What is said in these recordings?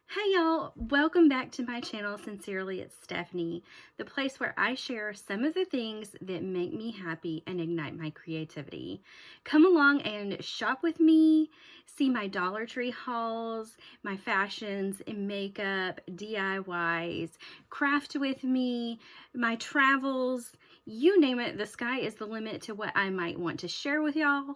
Hey y'all, welcome back to my channel. Sincerely, it's Stephanie, the place where I share some of the things that make me happy and ignite my creativity. Come along and shop with me, see my Dollar Tree hauls, my fashions and makeup, DIYs, craft with me, my travels, you name it. The sky is the limit to what I might want to share with y'all.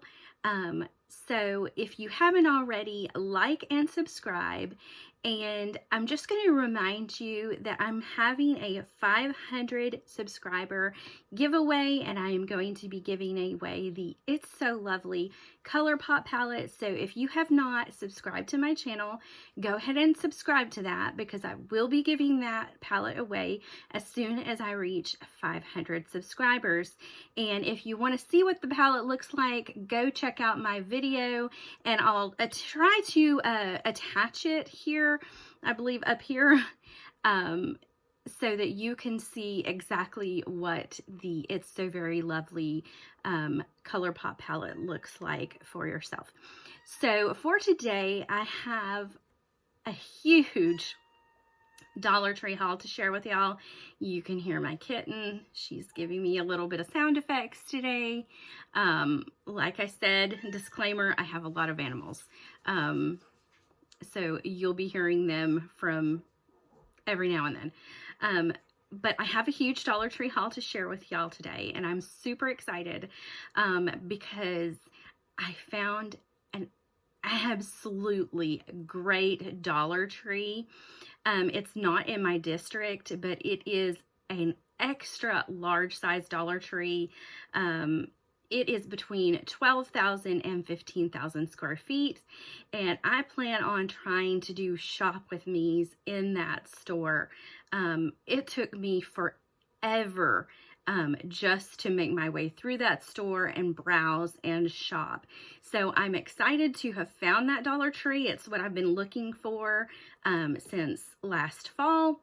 So if you haven't already, like and subscribe. And I'm just going to remind you that I'm having a 500 subscriber giveaway, and I am going to be giving away the It's So Lovely ColourPop palette. So if you have not subscribed to my channel, go ahead and subscribe to that, because I will be giving that palette away as soon as I reach 500 subscribers. And if you want to see what the palette looks like, go check out my video, and I'll try to attach it here, I believe up here, so that you can see exactly what the It's So Very Lovely ColourPop palette looks like for yourself. So for today, I have a huge Dollar Tree haul to share with y'all. You can hear my kitten. She's giving me a little bit of sound effects today. Like I said, disclaimer, I have a lot of animals. So you'll be hearing them from every now and then. But I have a huge Dollar Tree haul to share with y'all today, and I'm super excited because I found an absolutely great Dollar Tree. It's not in my district, but it is an extra large size Dollar Tree. It is between 12,000 and 15,000 square feet, and I plan on trying to do shop with me's in that store. It took me forever just to make my way through that store and browse and shop. So I'm excited to have found that Dollar Tree. It's what I've been looking for since last fall.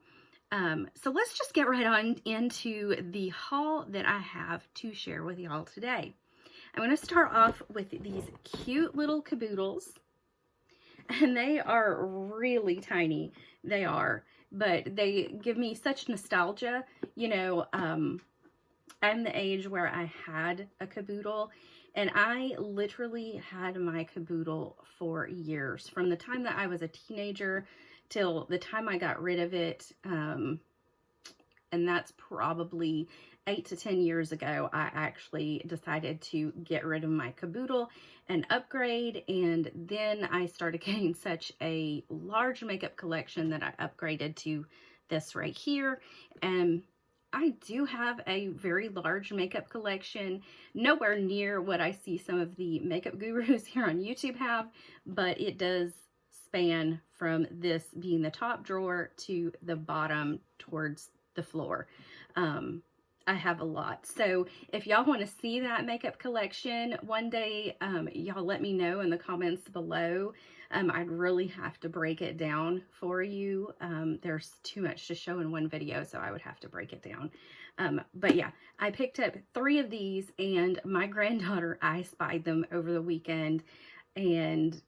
So let's just get right on into the haul that I have to share with y'all today. I'm going to start off with these cute little caboodles, and they are really tiny. They are, but they give me such nostalgia. You know, I'm the age where I had a caboodle, and I literally had my caboodle for years, from the time that I was a teenager till the time I got rid of it. And that's probably 8 to 10 years ago. I actually decided to get rid of my caboodle and upgrade, and then I started getting such a large makeup collection that I upgraded to this right here. And I do have a very large makeup collection, nowhere near what I see some of the makeup gurus here on YouTube have, but it does span from this being the top drawer to the bottom towards the floor. I have a lot. So if y'all want to see that makeup collection one day, y'all let me know in the comments below. I'd really have to break it down for you. There's too much to show in one video, so I would have to break it down. But yeah, I picked up 3 of these, and my granddaughter, I spied them over the weekend, and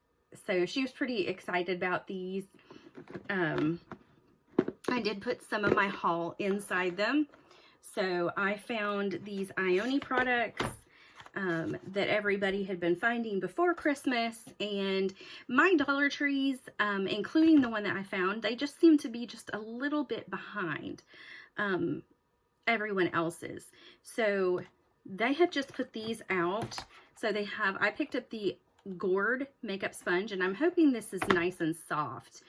so she was pretty excited about these. I did put some of my haul inside them. So I found these Ioni products that everybody had been finding before Christmas, and my Dollar Trees, including the one that I found, they just seem to be just a little bit behind everyone else's. So they had just put these out. So they have, I picked up the Gourd makeup sponge, and I'm hoping this is nice and soft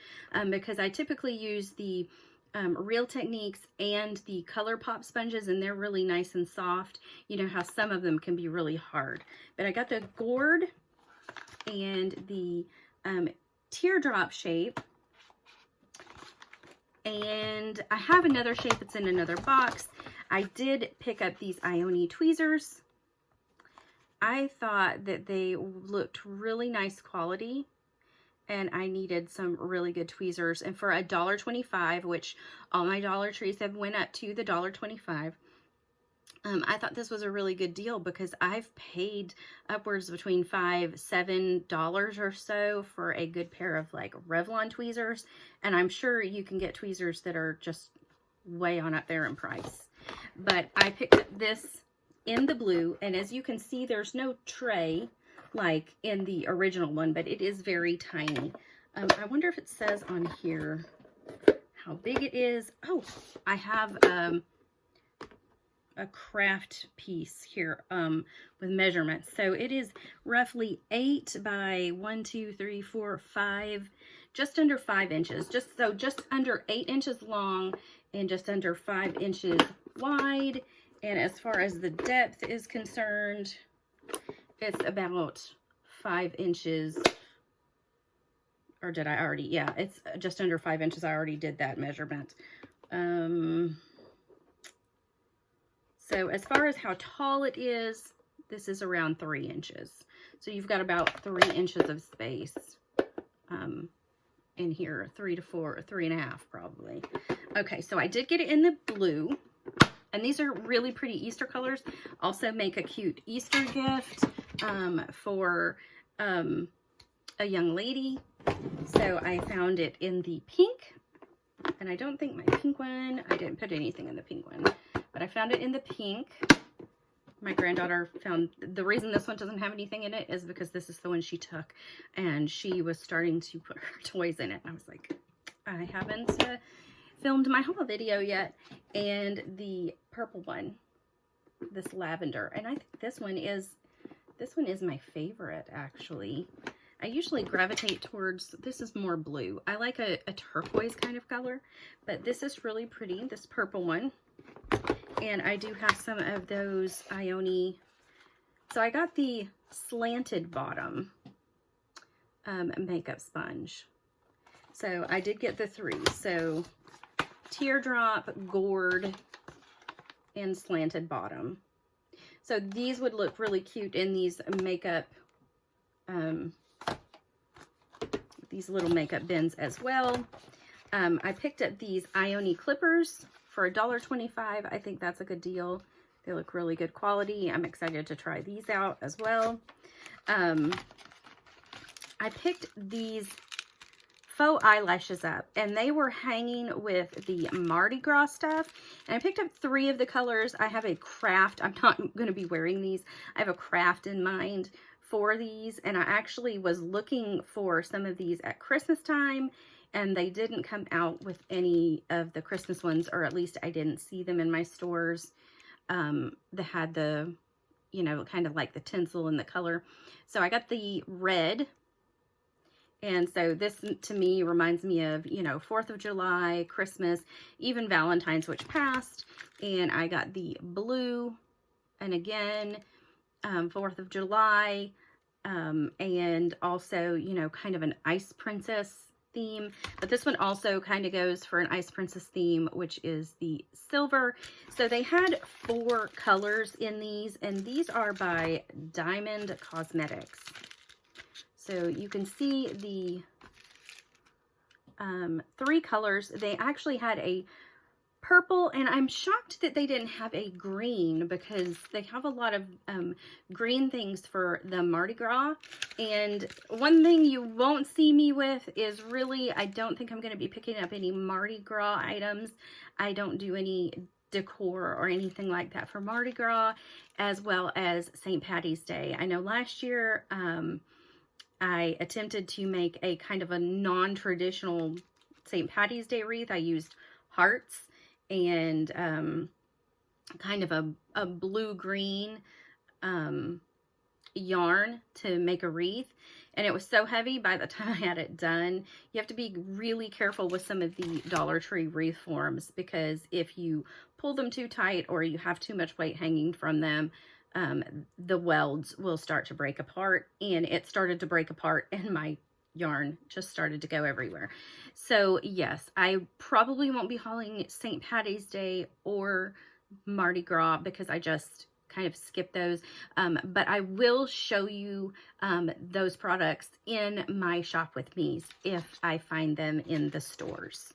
because I typically use the Real Techniques and the ColourPop sponges, and they're really nice and soft. You know how some of them can be really hard. But I got the Gourd and the teardrop shape, and I have another shape that's in another box. I did pick up these Ioni Tweezers. I thought that they looked really nice quality, and I needed some really good tweezers. And for $1.25, which all my Dollar Trees have went up to the $1.25, I thought this was a really good deal because I've paid upwards between $5–7 or so for a good pair of like Revlon tweezers, and I'm sure you can get tweezers that are just way on up there in price. But I picked up this in the blue, and as you can see, there's no tray like in the original one, but it is very tiny. I wonder if it says on here how big it is. Oh, I have a craft piece here with measurements. So it is roughly 8 by 1, 2, 3, 4, 5, just under 5 inches. Just under 8 inches long and just under 5 inches wide. And as far as the depth is concerned, it's about 5 inches. Or did I already? Yeah, it's just under 5 inches. I already did that measurement. So as far as how tall it is, this is around 3 inches. So you've got about 3 inches of space in here, 3 to 4, 3.5 probably. Okay, so I did get it in the blue, and these are really pretty Easter colors. Also make a cute Easter gift for a young lady. So I found it in the pink, and I don't think my pink one, I didn't put anything in the pink one. But I found it in the pink. My granddaughter found, the reason this one doesn't have anything in it is because this is the one she took, and she was starting to put her toys in it. And I was like, I haven't filmed my haul video yet. And the purple one, this lavender, and I think this one is my favorite actually. I usually gravitate towards, this is more blue. I like a turquoise kind of color, but this is really pretty, this purple one. And I do have some of those Ioni. So I got the slanted bottom makeup sponge. So I did get the 3. So teardrop, gourd, and slanted bottom. So these would look really cute in these makeup, these little makeup bins as well. I picked up these Ioni clippers for $1.25. I think that's a good deal. They look really good quality. I'm excited to try these out as well. I picked these faux eyelashes up, and they were hanging with the Mardi Gras stuff. And I picked up 3 of the colors. I have a craft. I'm not going to be wearing these. I have a craft in mind for these, and I actually was looking for some of these at Christmas time, and they didn't come out with any of the Christmas ones, or at least I didn't see them in my stores that had the, you know, kind of like the tinsel and the color. So I got the red, and so this to me reminds me of, you know, 4th of July, Christmas, even Valentine's, which passed. And I got the blue, and again, 4th of July, and also, you know, kind of an Ice Princess theme. But this one also kind of goes for an Ice Princess theme, which is the silver. So they had 4 colors in these, and these are by Diamond Cosmetics. So you can see the 3 colors. They actually had a purple, and I'm shocked that they didn't have a green, because they have a lot of green things for the Mardi Gras. And one thing you won't see me with is really, I don't think I'm going to be picking up any Mardi Gras items. I don't do any decor or anything like that for Mardi Gras, as well as St. Patty's Day. I know last year I attempted to make a kind of a non-traditional St. Patty's Day wreath. I used hearts and kind of a blue-green yarn to make a wreath. And it was so heavy by the time I had it done. You have to be really careful with some of the Dollar Tree wreath forms, because if you pull them too tight or you have too much weight hanging from them, the welds will start to break apart. And it started to break apart, and my yarn just started to go everywhere. So yes, I probably won't be hauling St. Patty's Day or Mardi Gras, because I just kind of skip those. But I will show you those products in my shop with me's if I find them in the stores.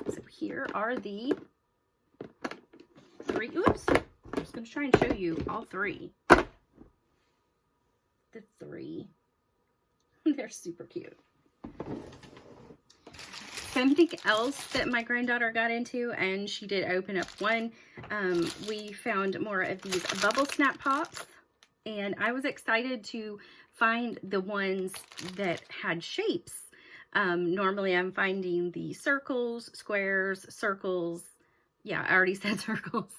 So here are the three. Oops. I was going to try and show you all three. The three. They're super cute. Something else that my granddaughter got into, and she did open up one, we found more of these bubble snap pops, and I was excited to find the ones that had shapes. Normally I'm finding the circles, squares, circles. Yeah, I already said circles.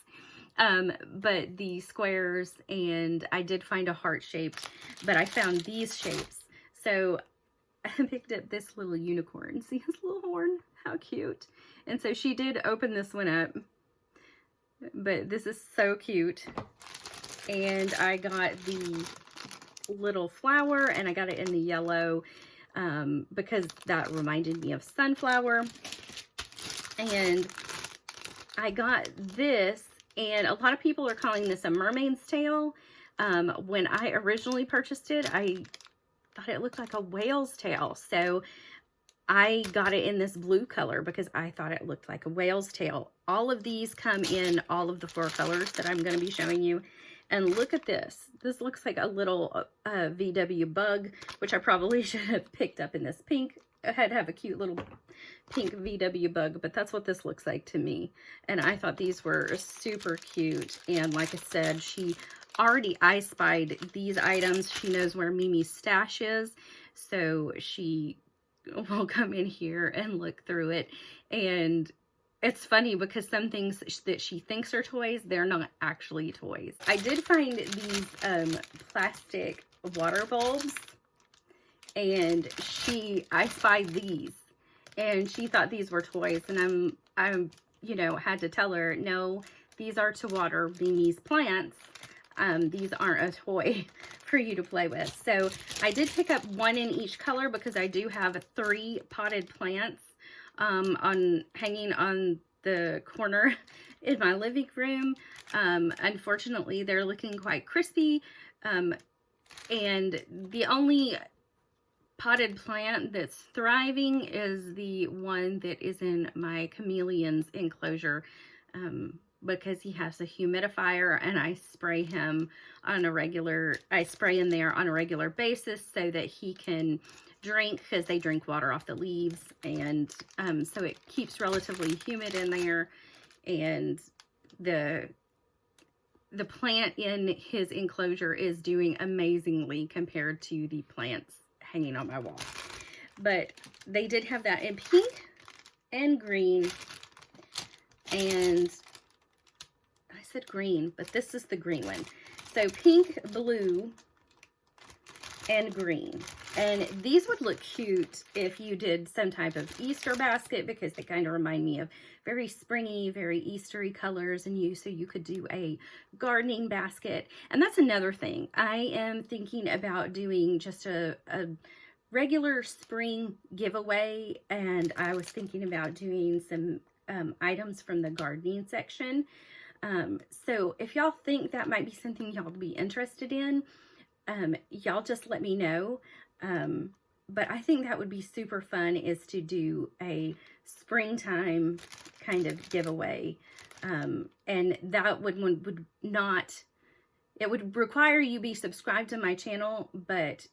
But the squares, and I did find a heart shape, but I found these shapes. So I picked up this little unicorn. See his little horn? How cute. And so she did open this one up, but this is so cute. And I got the little flower, and I got it in the yellow because that reminded me of sunflower. And I got this, and a lot of people are calling this a mermaid's tail. When I originally purchased it, I thought it looked like a whale's tail. So I got it in this blue color because I thought it looked like a whale's tail. All of these come in all of the 4 colors that I'm going to be showing you. And look at this. This looks like a little VW bug, which I probably should have picked up in this pink. I had to have a cute little pink VW bug, but that's what this looks like to me. And I thought these were super cute. And like I said, she already I spied these items. She knows where Mimi's stash is, so she will come in here and look through it. And it's funny because some things that she thinks are toys, they're not actually toys. I did find these plastic water bulbs, and I spied these, and she thought these were toys, and I'm you know, had to tell her, no, these are to water Mimi's plants. These aren't a toy for you to play with. So I did pick up one in each color because I do have 3 potted plants hanging on the corner in my living room. Unfortunately, they're looking quite crispy. And the only potted plant that's thriving is the one that is in my chameleon's enclosure. Because he has a humidifier, and I spray him on a regular, I spray in there on a regular basis so that he can drink, because they drink water off the leaves, and so it keeps relatively humid in there. And the plant in his enclosure is doing amazingly compared to the plants hanging on my wall. But they did have that in pink and green, and said green, but this is the green one. So pink, blue, and green. And these would look cute if you did some type of Easter basket, because they kind of remind me of very springy, very Eastery colors, and so you could do a gardening basket. And that's another thing. I am thinking about doing just a regular spring giveaway, and I was thinking about doing some items from the gardening section. So if y'all think that might be something y'all would be interested in, y'all just let me know. But I think that would be super fun, is to do a springtime kind of giveaway. And that would not, it would require you be subscribed to my channel, but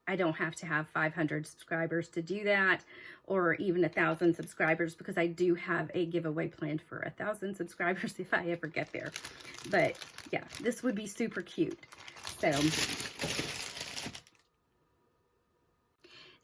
I don't have to have 500 subscribers to do that, or even 1,000 subscribers, because I do have a giveaway planned for 1,000 subscribers if I ever get there. But yeah, this would be super cute. So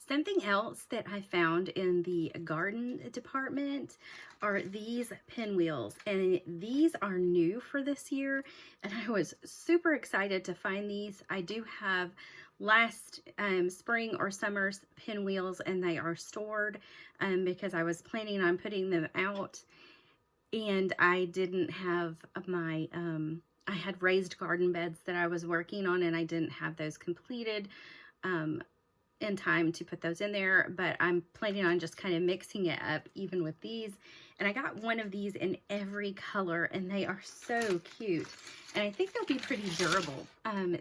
something else that I found in the garden department are these pinwheels, and these are new for this year, and I was super excited to find these. I do have last spring or summer's pinwheels, and they are stored because I was planning on putting them out, and I didn't have my I had raised garden beds that I was working on, and I didn't have those completed in time to put those in there. But I'm planning on just kind of mixing it up even with these, and I got one of these in every color, and they are so cute. And I think they'll be pretty durable.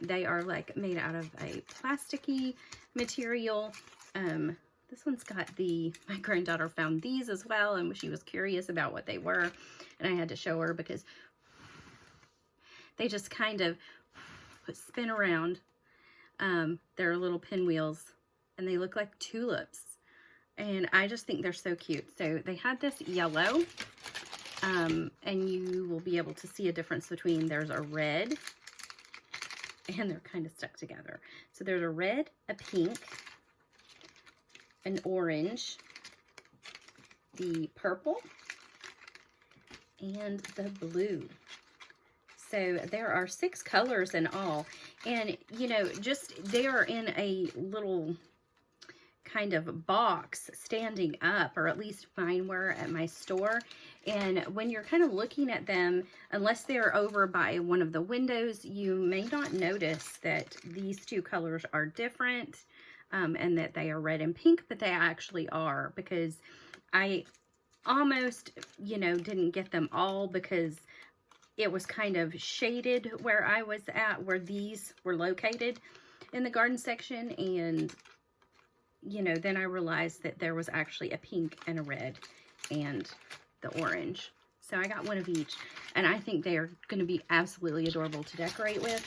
They are like made out of a plasticky material. This one's got my granddaughter found these as well, and she was curious about what they were, and I had to show her because they just kind of spin around. They're little pinwheels, and they look like tulips. And I just think they're so cute. So they had this yellow, and you will be able to see a difference between, there's a red, and they're kind of stuck together. So there's a red, a pink, an orange, the purple, and the blue. So there are 6 colors in all. And, you know, just they are in a little kind of box standing up, or at least mine were at my store. And when you're kind of looking at them, unless they're over by one of the windows, you may not notice that these 2 colors are different, and that they are red and pink, but they actually are, because I almost, you know, didn't get them all because it was kind of shaded where I was at, where these were located in the garden section. And, you know, then I realized that there was actually a pink and a red and the orange. So I got one of each, and I think they are going to be absolutely adorable to decorate with.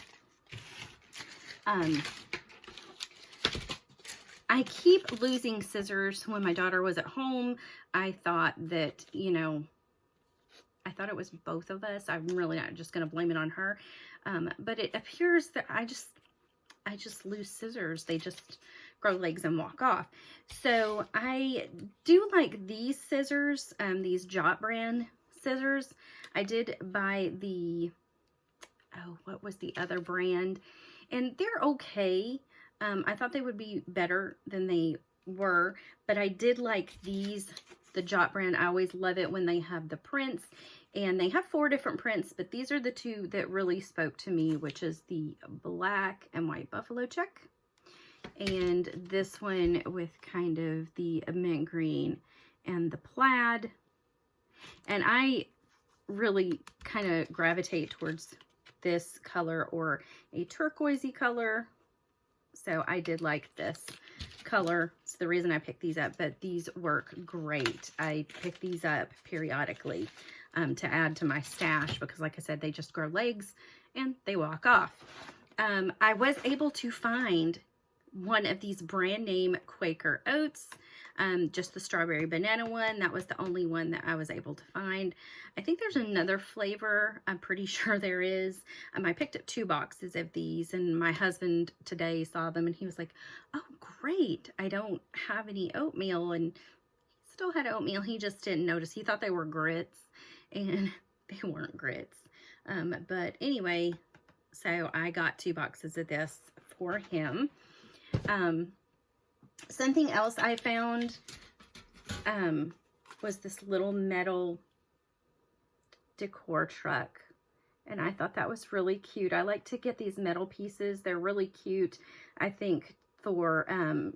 I keep losing scissors. When my daughter was at home, I thought that, you know, I thought it was both of us. I'm really not just going to blame it on her. But it appears that I just lose scissors. They just grow legs and walk off. So I do like these scissors, these Jot brand scissors. I did buy the, oh, what was the other brand? And they're okay. I thought they would be better than they were, but I did like these, the Jot brand. I always love it when they have the prints, and they have 4 different prints, but these are the 2 that really spoke to me, which is the black and white buffalo check, and this one with kind of the mint green and the plaid. And I really kind of gravitate towards this color or a turquoisey color. So I did like this color. It's the reason I picked these up, but these work great. I pick these up periodically to add to my stash because, like I said, they just grow legs and they walk off. I was able to find one of these brand name Quaker Oats, just the strawberry banana one. That was the only one that I was able to find. I think there's another flavor. I'm pretty sure there is. I picked up 2 boxes of these, and my husband today saw them and he was like, oh great, I don't have any oatmeal. And he still had oatmeal. He just didn't notice. He thought they were grits, and they weren't grits. But anyway, so I got 2 boxes of this for him. Something else I found was this little metal decor truck, and I thought that was really cute. I like to get these metal pieces. They're really cute, I think, for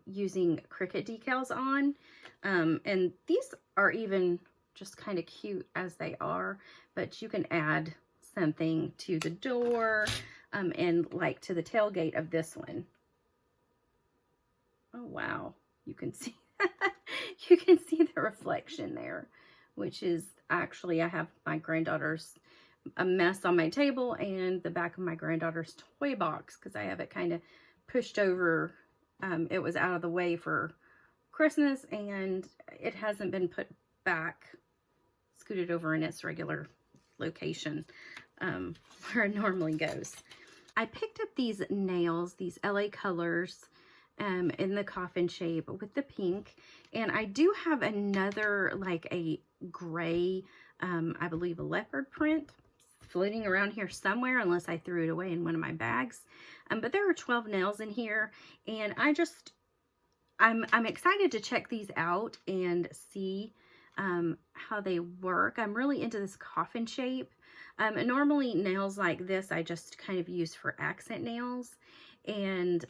using Cricut decals on, and these are even just kind of cute as they are, but you can add something to the door, and like to the tailgate of this one. Oh wow, you can see you can see the reflection there, which is actually, I have my granddaughter's a mess on my table and the back of my granddaughter's toy box because I have it kind of pushed over. It was out of the way for Christmas and it hasn't been put back, scooted over in its regular location where it normally goes. I picked up these nails, these LA Colors, in the coffin shape with the pink, and I do have another, like a gray, I believe a leopard print floating around here somewhere, unless I threw it away in one of my bags. But there are 12 nails in here, and I'm excited to check these out and see how they work. I'm really into this coffin shape. Normally nails like this I just kind of use for accent nails, and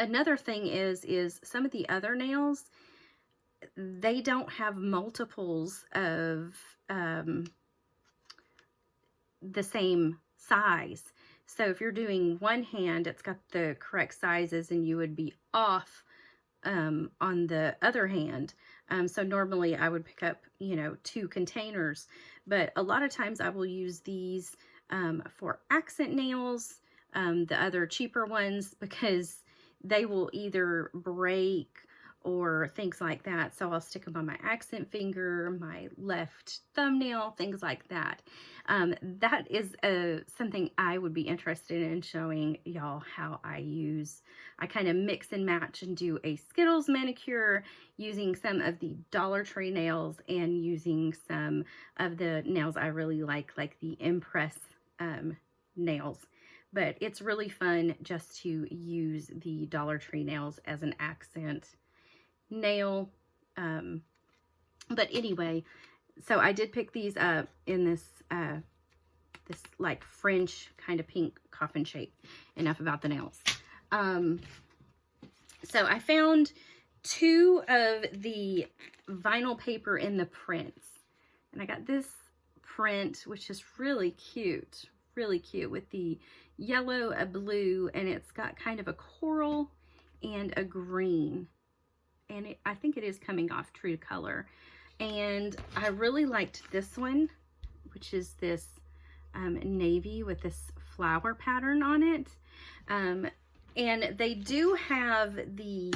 another thing is some of the other nails, they don't have multiples of the same size. So if you're doing one hand, it's got the correct sizes and you would be off on the other hand. So normally I would pick up, you know, 2 containers, but a lot of times I will use these for accent nails, the other cheaper ones, because they will either break or things like that. So I'll stick them on my accent finger, my left thumbnail, things like that. That is something I would be interested in showing y'all how I use. I kind of mix and match and do a Skittles manicure using some of the Dollar Tree nails and using some of the nails I really like the Impress nails. But it's really fun just to use the Dollar Tree nails as an accent nail. But anyway, so I did pick these up in this this like French kind of pink coffin shape. Enough about the nails. So I found 2 of the vinyl paper in the prints, and I got this print, which is really cute with the yellow, a blue, and it's got kind of a coral and a green, and I think it is coming off true to color. And I really liked this one, which is this navy with this flower pattern on it. And they do have the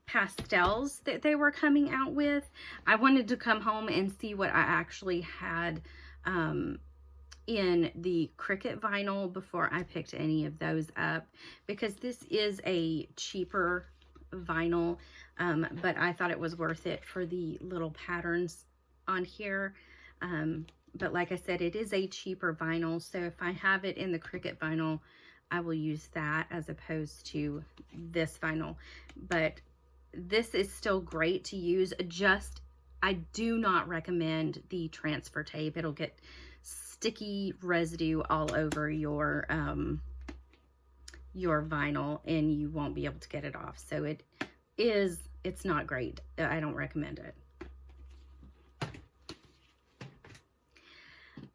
pastels that they were coming out with. I wanted to come home and see what I actually had in the Cricut vinyl before I picked any of those up, because this is a cheaper vinyl, but I thought it was worth it for the little patterns on here. But like I said, it is a cheaper vinyl, so if I have it in the Cricut vinyl, I will use that as opposed to this vinyl. But this is still great to use. Just, I do not recommend the transfer tape. It'll get sticky residue all over your vinyl, and you won't be able to get it off. So it's not great. I don't recommend it.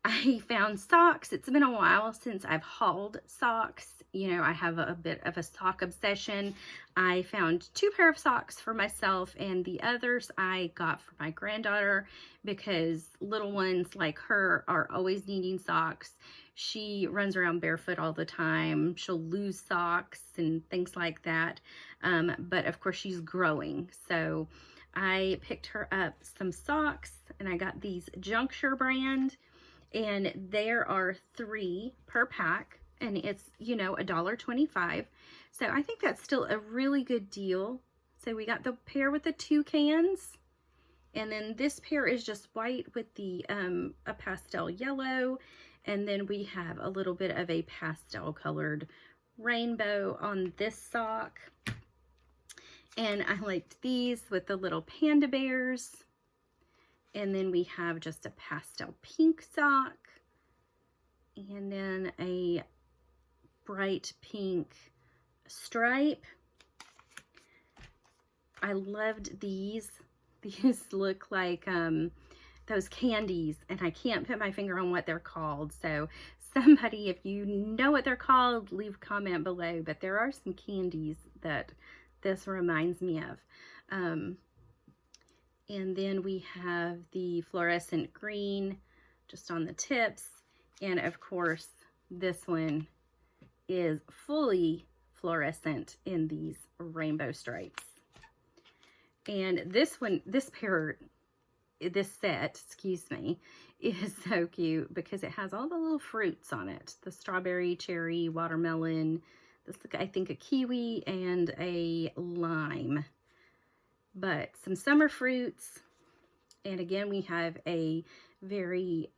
I found socks. It's been a while since I've hauled socks. You know, I have a bit of a sock obsession. I found 2 pair of socks for myself, and the others I got for my granddaughter, because little ones like her are always needing socks. She runs around barefoot all the time. She'll lose socks and things like that. But of course she's growing. So I picked her up some socks, and I got these Juncture brand, and there are 3 per pack, and it's, you know, $1.25. So I think that's still a really good deal. So we got the pair with the toucans, and then this pair is just white with the a pastel yellow, and then we have a little bit of a pastel colored rainbow on this sock. And I liked these with the little panda bears. And then we have just a pastel pink sock, and then a bright pink stripe. I loved these. These look like those candies, and I can't put my finger on what they're called. So somebody, if you know what they're called, leave a comment below. But there are some candies that this reminds me of. And then we have the fluorescent green just on the tips. And of course, this one is fully fluorescent in these rainbow stripes. And this one, this set, excuse me, is so cute because it has all the little fruits on it. The strawberry, cherry, watermelon, this, I think a kiwi, and a lime. But some summer fruits, and again we have a very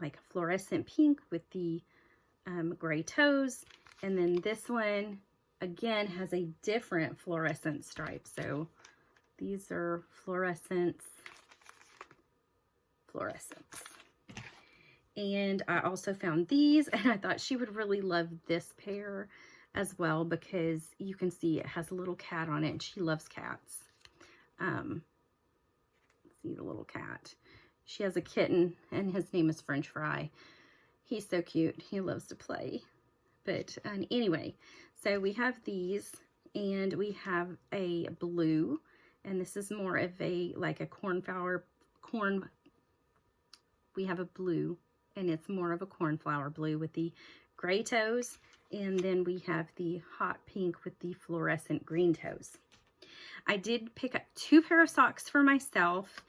like fluorescent pink with the gray toes, and then this one again has a different fluorescent stripe. So these are fluorescents. And I also found these, and I thought she would really love this pair as well, because you can see it has a little cat on it, and she loves cats. See the little cat. She has a kitten, and his name is French Fry. He's so cute. He loves to play. But anyway, so we have these, and we have a blue, and this is more of a like a cornflower. We have a blue and it's more of a cornflower blue with the gray toes. And then we have the hot pink with the fluorescent green toes. I did pick up 2 pair of socks for myself.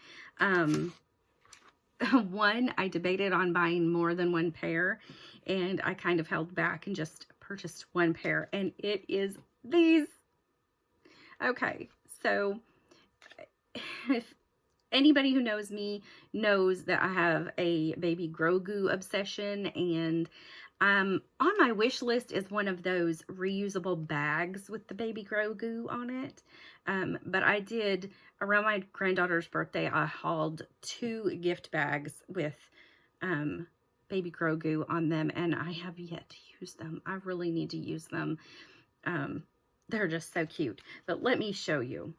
One, I debated on buying more than 1 pair, and I kind of held back and just purchased 1 pair, and it is these. Okay, so if anybody who knows me knows that I have a baby grow goo obsession, and on my wish list is one of those reusable bags with the baby grow goo on it. But I did, around my granddaughter's birthday, I hauled 2 gift bags with baby grow goo on them, and I have yet to use them. I really need to use them. They're just so cute. But let me show you.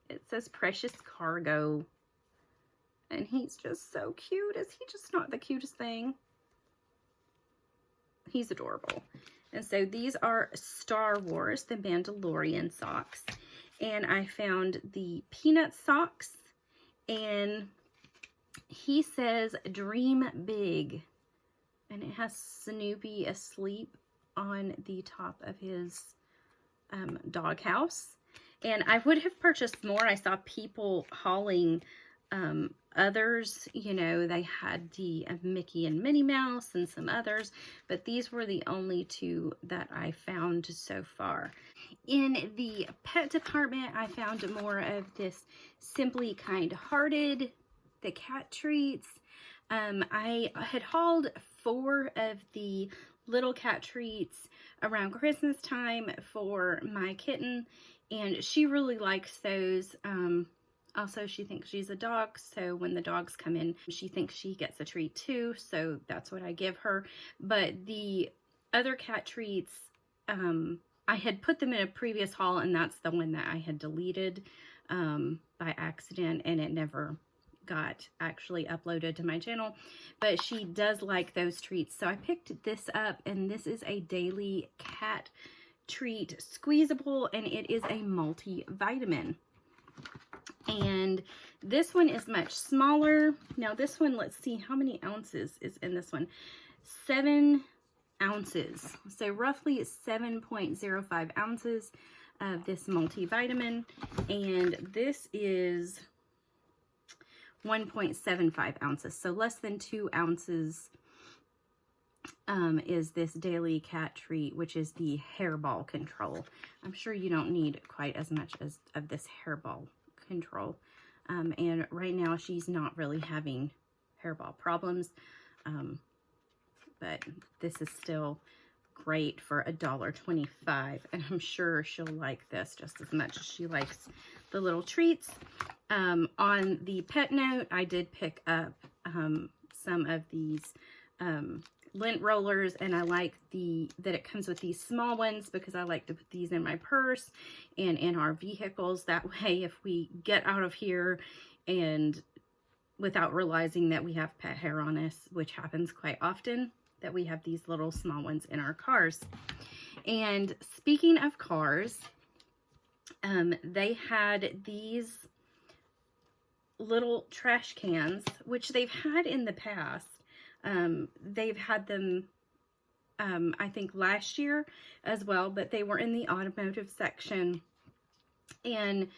It says Precious Cargo, and he's just so cute. Is he just not the cutest thing? He's adorable. And so these are Star Wars, the Mandalorian socks. And I found the peanut socks, and he says dream big. And it has Snoopy asleep on the top of his doghouse. And I would have purchased more. I saw people hauling others, you know, they had the Mickey and Minnie Mouse and some others, but these were the only 2 that I found so far. In the pet department, I found more of this Simply Kind Hearted, the cat treats. I had hauled 4 of the little cat treats around Christmas time for my kitten, and she really likes those. Also, she thinks she's a dog, so when the dogs come in, she thinks she gets a treat too, so that's what I give her. But the other cat treats, I had put them in a previous haul, and that's the one that I had deleted by accident, and it never got actually uploaded to my channel. But she does like those treats, so I picked this up, and this is a daily cat treat squeezable, and it is a multivitamin. And this one is much smaller. Now this one, let's see how many ounces is in this one. 7 ounces. So roughly 7.05 ounces of this multivitamin. And this is 1.75 ounces. So less than 2 ounces is this daily cat treat, which is the hairball control. I'm sure you don't need quite as much as of this hairball control. And right now she's not really having hairball problems. But this is still great for $1.25, and I'm sure she'll like this just as much as she likes the little treats. On the pet note, I did pick up some of these lint rollers, and I like that it comes with these small ones because I like to put these in my purse and in our vehicles. That way, if we get out of here and without realizing that we have pet hair on us, which happens quite often, that we have these little small ones in our cars. And speaking of cars, they had these little trash cans, which they've had in the past. They've had them, I think last year as well, but they were in the automotive section. And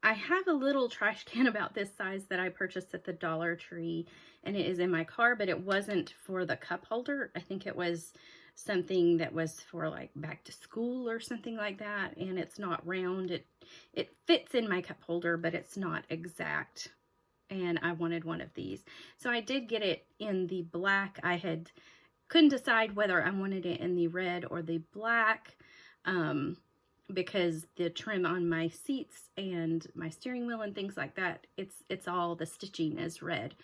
I have a little trash can about this size that I purchased at the Dollar Tree, and it is in my car, but it wasn't for the cup holder. I think it was something that was for like back to school or something like that, and it's not round. It fits in my cup holder, but it's not exact. And I wanted one of these. So I did get it in the black. Couldn't decide whether I wanted it in the red or the black, because the trim on my seats and my steering wheel and things like that, it's all, the stitching is red.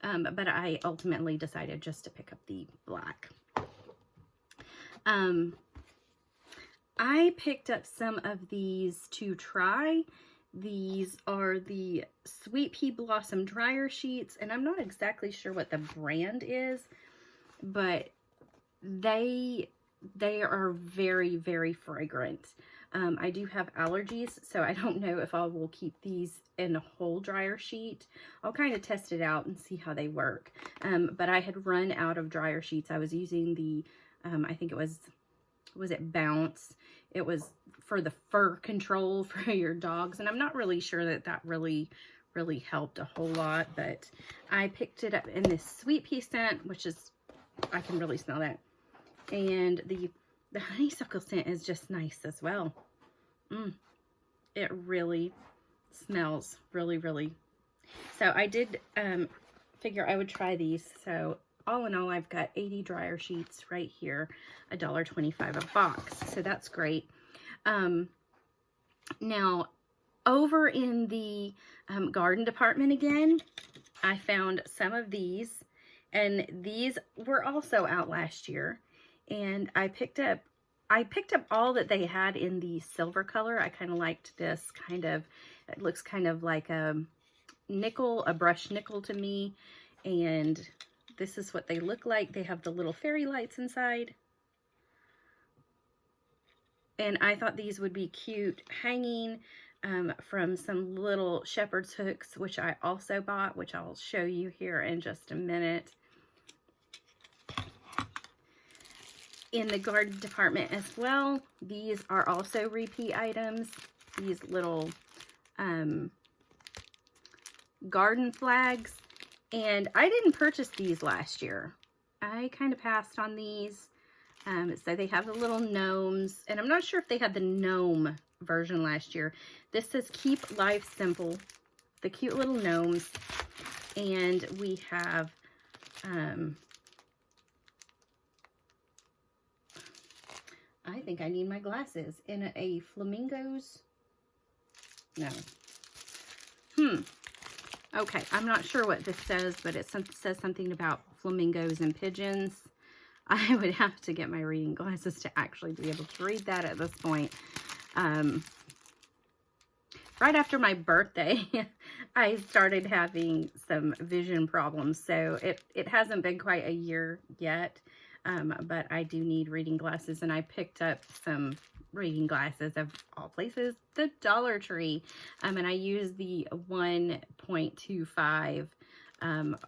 But I ultimately decided just to pick up the black. I picked up some of these to try. These are the Sweet Pea Blossom dryer sheets, and I'm not exactly sure what the brand is, but they are very, very fragrant. I do have allergies, so I don't know if I will keep these in a whole dryer sheet. I'll kind of test it out and see how they work. But I had run out of dryer sheets. I was using the, I think it was it Bounce? It was for the fur control for your dogs, and I'm not really sure that that really helped a whole lot, but I picked it up in this sweet pea scent, which is, I can really smell that. And the honeysuckle scent is just nice as well. It really smells really. So I did figure I would try these. So all in all, I've got 80 dryer sheets right here, $1.25 a box. So that's great. Now over in the garden department again, I found some of these, and these were also out last year. And I picked up all that they had in the silver color. I kind of liked this it looks kind of like a nickel, a brushed nickel to me. And this is what they look like. They have the little fairy lights inside. And I thought these would be cute hanging from some little shepherd's hooks, which I also bought, which I'll show you here in just a minute. In the garden department as well, these are also repeat items. These little garden flags. And I didn't purchase these last year. I kind of passed on these. So they have the little gnomes. And I'm not sure if they had the gnome version last year. This says Keep Life Simple. The cute little gnomes. And we have... I think I need my glasses in a flamingos. No. Okay, I'm not sure what this says, but it says something about flamingos and pigeons. I would have to get my reading glasses to actually be able to read that at this point. Right after my birthday, I started having some vision problems, so it hasn't been quite a year yet. But I do need reading glasses, and I picked up some reading glasses of all places, the Dollar Tree. And I use the 1.25.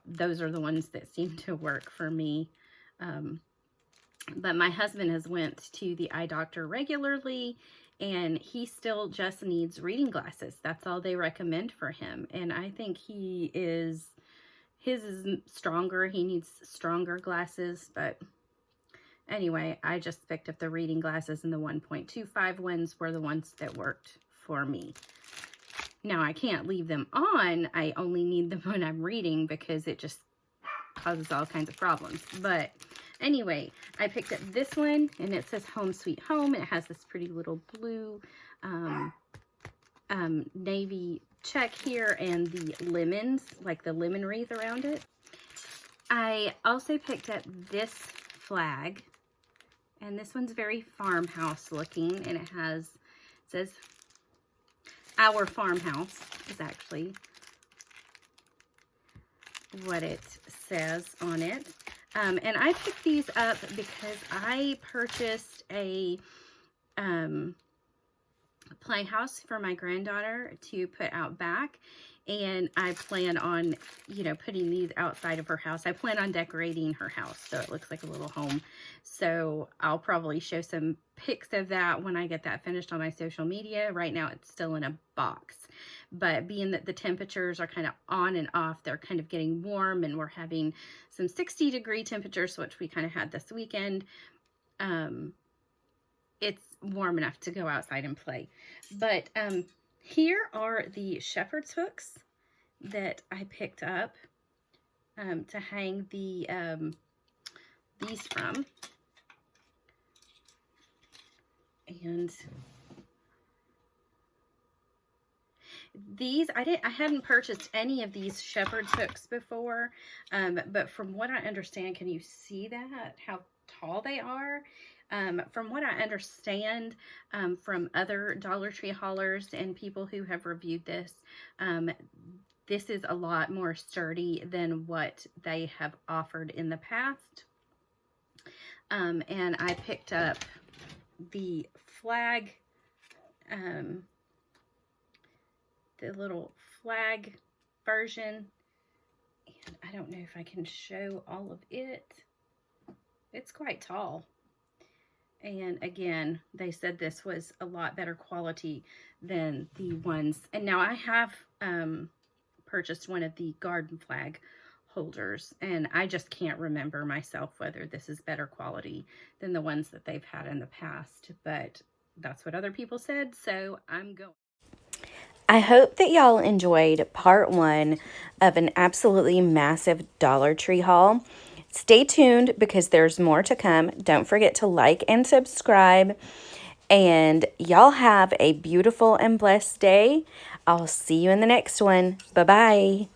Those are the ones that seem to work for me. But my husband has went to the eye doctor regularly, and he still just needs reading glasses. That's all they recommend for him. And I think his is stronger. He needs stronger glasses, but... Anyway, I just picked up the reading glasses, and the 1.25 ones were the ones that worked for me. Now, I can't leave them on. I only need them when I'm reading because it just causes all kinds of problems. But anyway, I picked up this one, and it says Home Sweet Home. It has this pretty little blue navy check here and the lemons, like the lemon wreath around it. I also picked up this flag. And this one's very farmhouse looking, and it says Our Farmhouse is actually what it says on it. And I picked these up because I purchased a playhouse for my granddaughter to put out back. And I plan on, putting these outside of her house. I plan on decorating her house so it looks like a little home. So I'll probably show some pics of that when I get that finished on my social media. Right now it's still in a box. But being that the temperatures are kind of on and off, they're kind of getting warm, and we're having some 60-degree temperatures, which we kind of had this weekend. It's warm enough to go outside and play. But here are the shepherd's hooks that I picked up to hang these from. And these, I hadn't purchased any of these shepherd's hooks before, but from what I understand, can you see that? How tall they are? From what I understand from other Dollar Tree haulers and people who have reviewed this, this is a lot more sturdy than what they have offered in the past. And I picked up the flag the little flag version. And I don't know if I can show all of it. It's quite tall. And again, they said this was a lot better quality than the ones. And now I have purchased one of the garden flag holders, and I just can't remember myself whether this is better quality than the ones that they've had in the past, but that's what other people said, so I'm going. I hope that y'all enjoyed part 1 of an absolutely massive Dollar Tree haul. Stay tuned because there's more to come. Don't forget to like and subscribe. And y'all have a beautiful and blessed day. I'll see you in the next one. Bye-bye.